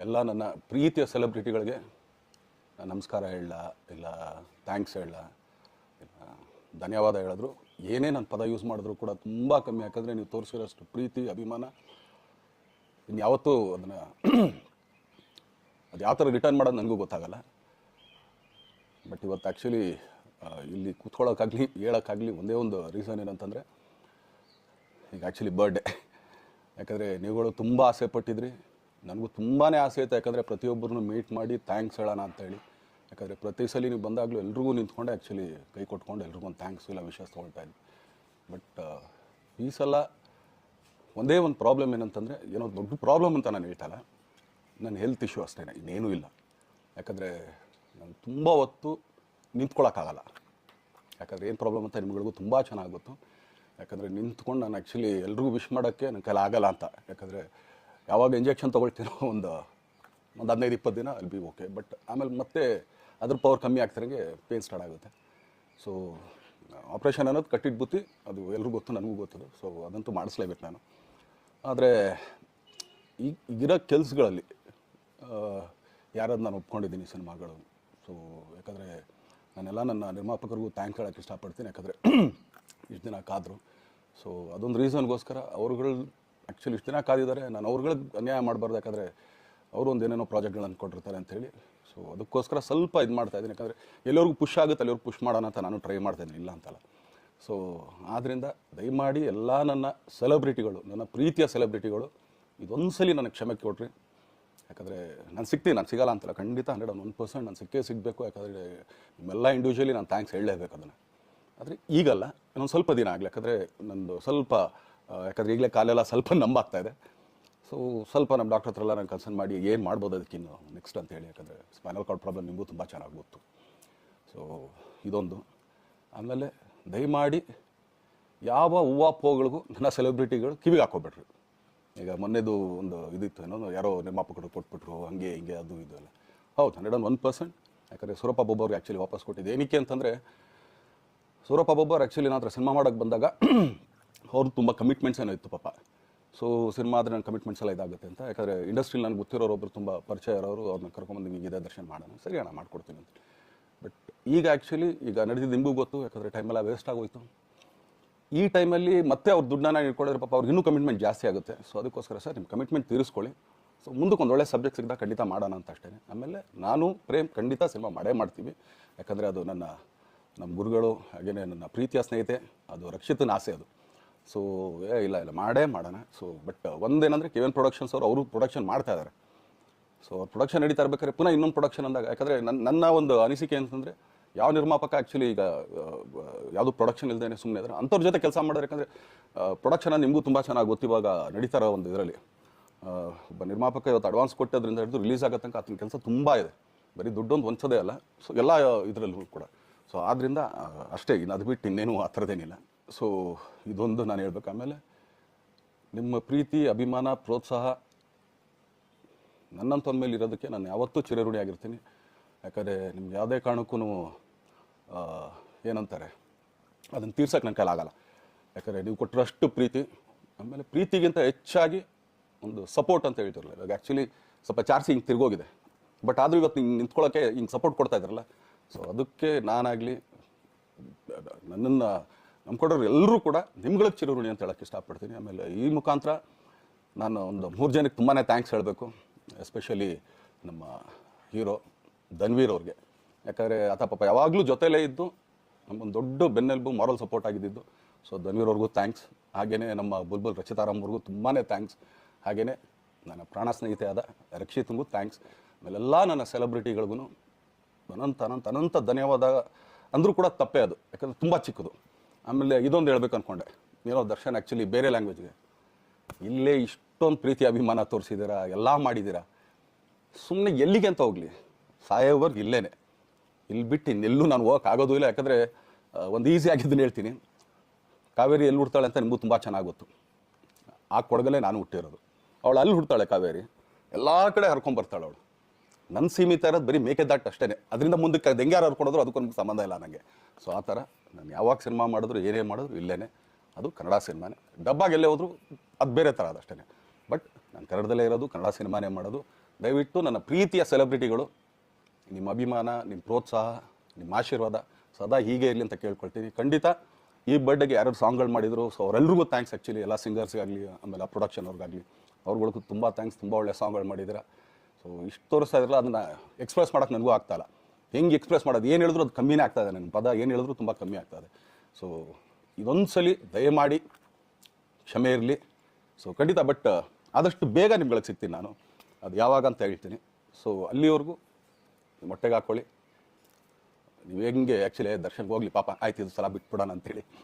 ಎಲ್ಲ ನನ್ನ ಪ್ರೀತಿಯ ಸೆಲೆಬ್ರಿಟಿಗಳಿಗೆ ನಾನು ನಮಸ್ಕಾರ ಹೇಳಲ್ಲ, ಇಲ್ಲ ಥ್ಯಾಂಕ್ಸ್ ಹೇಳಲ್ಲ, ಇಲ್ಲ ಧನ್ಯವಾದ ಹೇಳಿದ್ರು, ಏನೇ ನನ್ನ ಪದ ಯೂಸ್ ಮಾಡಿದ್ರು ಕೂಡ ತುಂಬ ಕಮ್ಮಿ. ಯಾಕಂದರೆ ನೀವು ತೋರಿಸಿರೋಷ್ಟು ಪ್ರೀತಿ ಅಭಿಮಾನ ಇನ್ಯಾವತ್ತೂ ಅದನ್ನು ಅದು ಯಾವ ಥರ ರಿಟರ್ನ್ ಮಾಡೋದು ನನಗೂ ಗೊತ್ತಾಗಲ್ಲ. ಬಟ್ ಇವತ್ತು ಆ್ಯಕ್ಚುಲಿ ಇಲ್ಲಿ ಕೂತ್ಕೊಳ್ಳೋಕ್ಕಾಗಲಿ ಹೇಳೋಕ್ಕಾಗಲಿ ಒಂದೇ ಒಂದು ರೀಸನ್ ಏನಂತಂದರೆ, ಈಗ ಆ್ಯಕ್ಚುಲಿ ಬರ್ಡೇ. ಯಾಕಂದರೆ ನೀವುಗಳು ತುಂಬ ಆಸೆ ಪಟ್ಟಿದ್ರಿ, ನನಗೂ ತುಂಬಾ ಆಸೆ ಇತ್ತು. ಯಾಕಂದರೆ ಪ್ರತಿಯೊಬ್ಬರನ್ನು ಮೀಟ್ ಮಾಡಿ ಥ್ಯಾಂಕ್ಸ್ ಹೇಳೋಣ ಅಂತೇಳಿ. ಯಾಕಂದರೆ ಪ್ರತಿ ಸಲ ನೀವು ಬಂದಾಗಲೂ ಎಲ್ರಿಗೂ ನಿಂತ್ಕೊಂಡೆ ಆ್ಯಕ್ಚುಲಿ ಕೈ ಕೊಟ್ಕೊಂಡು ಎಲ್ರಿಗೊಂದು ಥ್ಯಾಂಕ್ಸ್ ಇಲ್ಲ ವಿಷಯ ತೊಗೊಳ್ತಾ ಇದ್ವಿ. ಬಟ್ ಈ ಸಲ ಒಂದೇ ಒಂದು ಪ್ರಾಬ್ಲಮ್ ಏನಂತಂದರೆ, ಏನೋ ದೊಡ್ಡ ಪ್ರಾಬ್ಲಮ್ ಅಂತ ನಾನು ಹೇಳ್ತಾಯಿಲ್ಲ, ನನ್ನ ಹೆಲ್ತ್ ಇಶ್ಯೂ ಅಷ್ಟೇ, ಇನ್ನೇನೂ ಇಲ್ಲ. ಯಾಕಂದರೆ ನಾನು ತುಂಬ ಹೊತ್ತು ನಿಂತ್ಕೊಳ್ಳೋಕ್ಕಾಗಲ್ಲ. ಯಾಕಂದರೆ ಏನು ಪ್ರಾಬ್ಲಮ್ ಅಂತ ನಿಮ್ಗಳಿಗೂ ತುಂಬ ಚೆನ್ನಾಗಿ ಗೊತ್ತು. ಯಾಕಂದರೆ ನಿಂತ್ಕೊಂಡು ನಾನು ಆ್ಯಕ್ಚುಲಿ ಎಲ್ರಿಗೂ ವಿಶ್ ಮಾಡೋಕ್ಕೆ ನನ್ನ ಕೈಲಿ ಆಗಲ್ಲ ಅಂತ. ಯಾಕಂದರೆ ಯಾವಾಗ ಇಂಜೆಕ್ಷನ್ ತೊಗೊಳ್ತೀನೋ ಒಂದು 15-20 ದಿನ ಅಲ್ಲಿ ಬಿ ಓಕೆ. ಬಟ್ ಆಮೇಲೆ ಮತ್ತೆ ಅದ್ರ ಪವರ್ ಕಮ್ಮಿ ಆಗ್ತಿರಂಗೆ ಪೇನ್ ಸ್ಟಾರ್ಟ್ ಆಗುತ್ತೆ. ಸೊ ಆಪ್ರೇಷನ್ ಅನ್ನೋದು ಕಟ್ಟಿಟ್ಟು ಬುತ್ತಿ, ಅದು ಎಲ್ರಿಗೂ ಗೊತ್ತು, ನನಗೂ ಗೊತ್ತದು. ಸೊ ಅದಂತೂ ಮಾಡಿಸ್ಲೇಬೇಕು ನಾನು. ಆದರೆ ಈಗಿರೋ ಕೆಲಸಗಳಲ್ಲಿ ಯಾರಾದ್ರು ನಾನು ಒಪ್ಕೊಂಡಿದ್ದೀನಿ ಸಿನಿಮಾಗಳು. ಸೊ ಯಾಕಂದರೆ ನಾನೆಲ್ಲ ನನ್ನ ನಿರ್ಮಾಪಕರಿಗೂ ಥ್ಯಾಂಕ್ಸ್ ಹೇಳೋಕ್ಕೆ ಇಷ್ಟಪಡ್ತೀನಿ. ಯಾಕಂದರೆ ಇಷ್ಟು ದಿನ ಕಾದರು. ಸೊ ಅದೊಂದು ರೀಸನ್ಗೋಸ್ಕರ ಅವ್ರುಗಳು ಆ್ಯಕ್ಚುಲಿ ಇಷ್ಟು ದಿನ ಕಾದಿದ್ದಾರೆ, ನಾನು ಅವ್ರುಗಳಿಗೆ ಅನ್ಯಾಯ ಮಾಡಬಾರ್ದು. ಯಾಕಂದರೆ ಅವರು ಒಂದು ಏನೇನೋ ಪ್ರಾಜೆಕ್ಟ್ಗಳು ಅಂದ್ಕೊಂಡಿರ್ತಾರೆ ಅಂಥೇಳಿ. ಸೊ ಅದಕ್ಕೋಸ್ಕರ ಸ್ವಲ್ಪ ಇದು ಮಾಡ್ತಾಯಿದ್ದೀನಿ. ಯಾಕಂದರೆ ಎಲ್ಲರಿಗೂ ಪುಷ್ ಆಗುತ್ತೆ ಅಲ್ಲಿವ್ರಿಗೆ ಪುಷ್ ಮಾಡೋಣ ಅಂತ ನಾನು ಟ್ರೈ ಮಾಡ್ತಾಯಿದ್ದೀನಿ, ಇಲ್ಲ ಅಂತಲ್ಲ. ಸೊ ಆದ್ದರಿಂದ ದಯಮಾಡಿ ಎಲ್ಲ ನನ್ನ ಸೆಲೆಬ್ರಿಟಿಗಳು, ನನ್ನ ಪ್ರೀತಿಯ ಸೆಲೆಬ್ರಿಟಿಗಳು, ಇದೊಂದು ಸಲ ನನಗೆ ಕ್ಷಮೆ ಕೊಡ್ರಿ. ಯಾಕಂದರೆ ನಾನು ಸಿಗ್ತೀನಿ, ನಾನು ಸಿಗಲ್ಲ ಅಂತಲ್ಲ, ಖಂಡಿತ 101% ನಾನು ಸಿಕ್ಕೇ ಸಿಗಬೇಕು. ಯಾಕಂದರೆ ನಿಮ್ಮೆಲ್ಲ ಇಂಡಿವಿಜುವಲಿ ನಾನು ಥ್ಯಾಂಕ್ಸ್ ಹೇಳಲೇಬೇಕು ಅದನ್ನು. ಆದರೆ ಈಗಲ್ಲ, ಇನ್ನೊಂದು ಸ್ವಲ್ಪ ದಿನ ಆಗಲಿ. ಯಾಕಂದರೆ ನಂದು ಸ್ವಲ್ಪ ಯಾಕಂದರೆ ಈಗಲೇ ಕಾಲೆಲ್ಲ ಸ್ವಲ್ಪ ನಂಬಾಗ್ತಾಯಿದೆ. ಸೊ ಸ್ವಲ್ಪ ನಮ್ಮ ಡಾಕ್ಟರ್ ಹತ್ರ ಎಲ್ಲ ನಾನು ಕನ್ಸರ್ನ್ ಮಾಡಿ ಏನು ಮಾಡ್ಬೋದು ಅದಕ್ಕಿನ್ನು ನೆಕ್ಸ್ಟ್ ಅಂತೇಳಿ. ಯಾಕಂದರೆ ಸ್ಪೈನಲ್ ಕಾರ್ಡ್ ಪ್ರಾಬ್ಲಮ್ ನಿಮಗೂ ತುಂಬ ಚೆನ್ನಾಗಿ ಗೊತ್ತು. ಸೊ ಇದೊಂದು. ಆಮೇಲೆ ದಯಮಾಡಿ ಯಾವ ಹೂವಾಪೋಗಳಿಗೂ ನನ್ನ ಸೆಲೆಬ್ರಿಟಿಗಳು ಕಿವಿಗೆ ಹಾಕೋಬೇಡ್ರಿ. ಈಗ ಮೊನ್ನೆದು ಒಂದು ಇದಿತ್ತು, ಏನೋ ಯಾರೋ ನಿರ್ಮಾಪಕರು ಕೊಟ್ಬಿಟ್ರು, ಹಂಗೆ ಹಿಂಗೆ ಅದು ಇದು ಎಲ್ಲ. ಹೌದು, 101%. ಯಾಕಂದರೆ ಸೂರಪ್ಪ ಬೊಬ್ಬ ಅವ್ರಿಗೆ ಆ್ಯಕ್ಚುಲಿ ವಾಪಸ್ ಕೊಟ್ಟಿದ್ದೆ. ಏನಕ್ಕೆ ಅಂತಂದರೆ, ಸೂರಪ್ಪ ಬೊಬ್ಬ ಅವ್ರು ಆ್ಯಕ್ಚುಲಿ ನಾನು ಹತ್ರ ಸಿನಿಮಾ ಮಾಡೋಕ್ಕೆ ಬಂದಾಗ ಅವ್ರು ತುಂಬ ಕಮಿಟ್ಮೆಂಟ್ಸ್ ಏನೋ ಇತ್ತು ಪಾಪ. ಸೊ ಸಿನಿಮಾ ಆದರೆ ನನ್ನ ಕಮಿಟ್ಮೆಂಟ್ಸ್ ಎಲ್ಲ ಇದಾಗುತ್ತೆ ಅಂತ. ಯಾಕಂದರೆ ಇಂಡಸ್ಟ್ರಿಲಿ ನನಗೆ ಗೊತ್ತಿರೋರು ಒಬ್ಬರು ತುಂಬ ಪರಿಚಯ ಇರೋರು, ಅವ್ರನ್ನ ಕರ್ಕೊಂಬಂದು ನಿಮಗೆ ಇದೇ ದರ್ಶನ ಮಾಡೋಣ, ಸರಿ ಅಣ್ಣ ಮಾಡ್ಕೊಡ್ತೀನಿ ಅಂತ. ಬಟ್ ಈಗ ಆ್ಯಕ್ಚುಲಿ ಈಗ ನಡೆದಿದ್ದು ನಿಮಗೂ ಗೊತ್ತು. ಯಾಕಂದರೆ ಟೈಮೆಲ್ಲ ವೇಸ್ಟ್ ಆಗೋಯ್ತು. ಈ ಟೈಮಲ್ಲಿ ಮತ್ತೆ ಅವ್ರು ದುಡ್ಡನ್ನ ಇಟ್ಕೊಂಡಿರೋ ಪಾಪ ಅವ್ರಿಗೆ ಇನ್ನೂ ಕಮಿಟ್ಮೆಂಟ್ ಜಾಸ್ತಿ ಆಗುತ್ತೆ. ಸೊ ಅದಕ್ಕೋಸ್ಕರ ಸರ್ ನಿಮ್ಮ ಕಮಿಟ್ಮೆಂಟ್ ತೀರಿಸ್ಕೊಳ್ಳಿ. ಸೊ ಮುಂದಕ್ಕೆ ಒಂದು ಒಳ್ಳೆ ಸಬ್ಜೆಕ್ಟ್ ಸಿಗ್ದಾಗ ಖಂಡಿತ ಮಾಡೋಣ ಅಂತ ಅಷ್ಟೇ. ಆಮೇಲೆ ನಾನು ಪ್ರೇಮ್ ಖಂಡಿತ ಸಿನಿಮಾ ಮಾಡೇ ಮಾಡ್ತೀವಿ. ಯಾಕಂದರೆ ಅದು ನಮ್ಮ ಗುರುಗಳು, ಹಾಗೆಯೇ ನನ್ನ ಪ್ರೀತಿಯ ಸ್ನೇಹಿತೆ, ಅದು ರಕ್ಷಿತನ ಆಸೆ ಅದು. ಸೊ ಇಲ್ಲ ಮಾಡೇ ಮಾಡೋಣ. ಸೊ ಬಟ್ ಒಂದೇನಂದರೆ KVN ಪ್ರೊಡಕ್ಷನ್ಸ್ ಅವರು ಪ್ರೊಡಕ್ಷನ್ ಮಾಡ್ತಾ ಇದ್ದಾರೆ. ಸೊ ಅವ್ರು ಪ್ರೊಡಕ್ಷನ್ ನಡೀತಾ ಇರ್ಬೇಕಾದ್ರೆ ಪುನಃ ಇನ್ನೊಂದು ಪ್ರೊಡಕ್ಷನ್ ಅಂದಾಗ, ಯಾಕಂದರೆ ನನ್ನ ಒಂದು ಅನಿಸಿಕೆ ಅಂತಂದರೆ, ಯಾವ ನಿರ್ಮಾಪಕ ಆ್ಯಕ್ಚುಲಿ ಈಗ ಯಾವುದು ಪ್ರೊಡಕ್ಷನ್ ಇಲ್ಲದೇ ಸುಮ್ಮನೆ ಇದ್ದಾರೆ ಅಂಥವ್ರ ಜೊತೆ ಕೆಲಸ ಮಾಡೋರು. ಯಾಕಂದರೆ ಪ್ರೊಡಕ್ಷನ್ ನಿಮಗೂ ತುಂಬ ಚೆನ್ನಾಗಿ ಗೊತ್ತು. ಇವಾಗ ನಡೀತಾ ಇರೋ ಒಂದು ಇದರಲ್ಲಿ ಒಬ್ಬ ನಿರ್ಮಾಪಕ ಇವತ್ತು ಅಡ್ವಾನ್ಸ್ ಕೊಟ್ಟೋದ್ರಿಂದ ಹಿಡಿದು ರಿಲೀಸ್ ಆಗೋ ತನಕ ಆತನ ಕೆಲಸ ತುಂಬ ಇದೆ. ಬರೀ ದುಡ್ಡೊಂದು ಹೊಂಚೋದೇ ಅಲ್ಲ. ಸೊ ಎಲ್ಲ ಇದರಲ್ಲೂ ಕೂಡ. ಸೊ ಆದ್ದರಿಂದ ಅಷ್ಟೇ, ಇನ್ನು ಅದು ಬಿಟ್ಟು ಇನ್ನೇನು ಆ ಥರದ್ದೇನಿಲ್ಲ. ಸೊ ಇದೊಂದು ನಾನು ಹೇಳ್ಬೇಕು. ಆಮೇಲೆ ನಿಮ್ಮ ಪ್ರೀತಿ, ಅಭಿಮಾನ, ಪ್ರೋತ್ಸಾಹ ನನ್ನಂತ ಮೇಲೆ ಇರೋದಕ್ಕೆ ನಾನು ಯಾವತ್ತೂ ಚಿರಋಣಿ ಆಗಿರ್ತೀನಿ. ಯಾಕಂದರೆ ನಿಮ್ಗೆ ಯಾವುದೇ ಕಾರಣಕ್ಕೂ ಏನಂತಾರೆ ಅದನ್ನು ತೀರ್ಸೋಕ್ಕೆ ನನ್ನ ಕೈಲಾಗಲ್ಲ. ಯಾಕಂದರೆ ನೀವು ಕೊಟ್ಟರಷ್ಟು ಪ್ರೀತಿ, ಆಮೇಲೆ ಪ್ರೀತಿಗಿಂತ ಹೆಚ್ಚಾಗಿ ಒಂದು ಸಪೋರ್ಟ್ ಅಂತ ಹೇಳ್ತಿರಲ್ಲ. ಇವಾಗ ಆ್ಯಕ್ಚುಲಿ ಸ್ವಲ್ಪ ಚಾರ್ಜ್ ಹಿಂಗೆ ತಿರ್ಗೋಗಿದೆ. ಬಟ್ ಆದರೂ ಇವತ್ತು ಹಿಂಗೆ ನಿಂತ್ಕೊಳ್ಳೋಕ್ಕೆ ಹಿಂಗೆ ಸಪೋರ್ಟ್ ಕೊಡ್ತಾ ಇದ್ದಾರಲ್ಲ. ಸೊ ಅದಕ್ಕೆ ನಾನಾಗಲಿ ನನ್ನನ್ನು ನಂಬ್ಕೊಡೋರು ಎಲ್ಲರೂ ಕೂಡ ನಿಮ್ಗಳಿಗೆ ಚಿರಋಣಿ ಅಂತ ಹೇಳೋಕ್ಕೆ ಇಷ್ಟಪಡ್ತೀನಿ. ಆಮೇಲೆ ಈ ಮುಖಾಂತರ ನಾನು ಒಂದು 3 ಜನಕ್ಕೆ ತುಂಬಾ ಥ್ಯಾಂಕ್ಸ್ ಹೇಳಬೇಕು. ಎಸ್ಪೆಷಲಿ ನಮ್ಮ ಹೀರೋ ಧನ್ವೀರ್ ಅವ್ರಿಗೆ. ಯಾಕಂದರೆ ಆತ ಪಾಪ ಯಾವಾಗಲೂ ಜೊತೆಲೇ ಇದ್ದು ನಮ್ಮೊಂದು ದೊಡ್ಡ ಬೆನ್ನೆಲುಬು, ಮಾರಲ್ ಸಪೋರ್ಟ್ ಆಗಿದ್ದು. ಸೊ ಧನ್ವೀರ್ ಅವ್ರಿಗೂ ಥ್ಯಾಂಕ್ಸ್. ಹಾಗೆಯೇ ನಮ್ಮ ಬುಲ್ಬುಲ್ ರಚಿತಾರಾಮ್ ಅವ್ರಿಗೂ ತುಂಬಾ ಥ್ಯಾಂಕ್ಸ್. ಹಾಗೆಯೇ ನನ್ನ ಪ್ರಾಣ ಸ್ನೇಹಿತೆ ಆದ ರಕ್ಷಿತ್ಗೂ ಥ್ಯಾಂಕ್ಸ್. ಆಮೇಲೆಲ್ಲ ನನ್ನ ಸೆಲೆಬ್ರಿಟಿಗಳಿಗೂ ಅನಂತ ಧನ್ಯವಾದ ಅಂದರೂ ಕೂಡ ತಪ್ಪೇ ಅದು. ಯಾಕಂದರೆ ತುಂಬ ಚಿಕ್ಕದು. ಆಮೇಲೆ ಇದೊಂದು ಹೇಳ್ಬೇಕು ಅಂದ್ಕೊಂಡೆ, ಏನೋ ದರ್ಶನ್ ಆ್ಯಕ್ಚುಲಿ ಬೇರೆ ಲ್ಯಾಂಗ್ವೇಜ್ಗೆ ಇಲ್ಲೇ ಇಷ್ಟೊಂದು ಪ್ರೀತಿ ಅಭಿಮಾನ ತೋರಿಸಿದ್ದೀರಾ, ಎಲ್ಲ ಮಾಡಿದ್ದೀರಾ, ಸುಮ್ಮನೆ ಎಲ್ಲಿಗೆ ಅಂತ ಹೋಗಲಿ, ಸಾಯೋವರ್ಗೆ ಇಲ್ಲೇ, ಇಲ್ಲಿ ಬಿಟ್ಟು ಇನ್ನೆಲ್ಲೂ ನಾನು ಹೋಗೋಕ್ಕಾಗೋದು ಇಲ್ಲ. ಯಾಕಂದರೆ ಒಂದು ಈಸಿ ಆಗಿದ್ದನ್ನು ಹೇಳ್ತೀನಿ, ಕಾವೇರಿ ಎಲ್ಲಿ ಹುಡ್ತಾಳೆ ಅಂತ ನಿಮಗೂ ತುಂಬ ಚೆನ್ನಾಗಿ ಗೊತ್ತು. ಆ ಕೊಡಗಲ್ಲೇ ನಾನು ಹುಟ್ಟಿರೋದು. ಅವಳು ಅಲ್ಲಿ ಹುಡ್ತಾಳೆ ಕಾವೇರಿ, ಎಲ್ಲ ಕಡೆ ಹರ್ಕೊಂಬರ್ತಾಳೆ ಅವಳು. ನನ್ನ ಸೀಮಿತ ಇರೋದು ಬರೀ ಮೇಕೆದಾಟು ಅಷ್ಟೇ. ಅದರಿಂದ ಮುಂದಕ್ಕೆ ಅದು ಹೆಂಗೆ ಯಾರು ಹರ್ಕೊಡೋದ್ರು ಅದಕ್ಕೂ ನಮ್ಗೆ ಸಂಬಂಧ ಇಲ್ಲ ನನಗೆ. ಸೊ ಆ ಥರ ನಾನು ಯಾವಾಗ ಸಿನಿಮಾ ಮಾಡಿದ್ರು ಏನೇ ಮಾಡಿದ್ರು ಇಲ್ಲೇ, ಅದು ಕನ್ನಡ ಸಿನಿಮಾನೇ. ಡಬ್ಬಾಗೆಲ್ಲೇ ಹೋದ್ರು ಅದು ಬೇರೆ ಥರ ಅದಷ್ಟೇ. ಬಟ್ ನಾನು ಕನ್ನಡದಲ್ಲೇ ಇರೋದು, ಕನ್ನಡ ಸಿನಿಮಾನೇ ಮಾಡೋದು. ದಯವಿಟ್ಟು ನನ್ನ ಪ್ರೀತಿಯ ಸೆಲೆಬ್ರಿಟಿಗಳು ನಿಮ್ಮ ಅಭಿಮಾನ, ನಿಮ್ಮ ಪ್ರೋತ್ಸಾಹ, ನಿಮ್ಮ ಆಶೀರ್ವಾದ ಸದಾ ಹೀಗೆ ಇರಲಿ ಅಂತ ಕೇಳ್ಕೊಳ್ತೀನಿ. ಖಂಡಿತ ಈ ಬರ್ಡೇಗೆ ಯಾರು ಸಾಂಗ್ಗಳು ಮಾಡಿದ್ರು, ಸೊ ಅವರೆಲ್ರಿಗೂ ಥ್ಯಾಂಕ್ಸ್. ಆ್ಯಕ್ಚುಲಿ ಎಲ್ಲ ಸಿಂಗರ್ಸ್ಗಾಗಲಿ, ಆಮೇಲೆ ಆ ಪ್ರೊಡಕ್ಷನ್ ಅವ್ರಿಗಾಗಲಿ, ಅವ್ರುಗಳಿಗೂ ತುಂಬ ಥ್ಯಾಂಕ್ಸ್. ತುಂಬ ಒಳ್ಳೆ ಸಾಂಗ್ಗಳು ಮಾಡಿದ್ದೀರಾ. ಸೊ ಇಷ್ಟು ತೋರಿಸ್ತಾ ಇದ್ರಲ್ಲ, ಅದನ್ನು ಎಕ್ಸ್ಪ್ರೆಸ್ ಮಾಡೋಕ್ಕೆ ನನಗೂ ಆಗ್ತಾಯಿಲ್ಲ. ಹೆಂಗೆ ಎಕ್ಸ್ಪ್ರೆಸ್ ಮಾಡೋದು, ಏನು ಹೇಳಿದ್ರು ಅದು ಕಮ್ಮಿನೇ ಆಗ್ತಾಯಿದೆ. ನನ್ನ ಪದ ಏನು ಹೇಳಿದ್ರು ತುಂಬ ಕಮ್ಮಿ ಆಗ್ತಾಯಿದೆ. ಸೊ ಇದೊಂದು ಸಲ ದಯಮಾಡಿ ಕ್ಷಮೆ ಇರಲಿ. ಸೊ ಖಂಡಿತ, ಬಟ್ ಆದಷ್ಟು ಬೇಗ ನಿಮ್ಗಳಿಗೆ ಸಿಗ್ತೀನಿ ನಾನು. ಅದು ಯಾವಾಗ ಅಂತ ಹೇಳ್ತೀನಿ. ಸೊ ಅಲ್ಲಿವರೆಗೂ ಮೊಟ್ಟೆಗೆ ಹಾಕ್ಕೊಳ್ಳಿ. ನೀವು ಹೆಂಗೆ ಆ್ಯಕ್ಚುಲಿ ದರ್ಶನ್ಗೆ ಹೋಗಲಿ ಪಾಪ, ಆಯ್ತು ಇದು ಸಲ ಬಿಟ್ಬಿಡೋಣ ಅಂತೇಳಿ.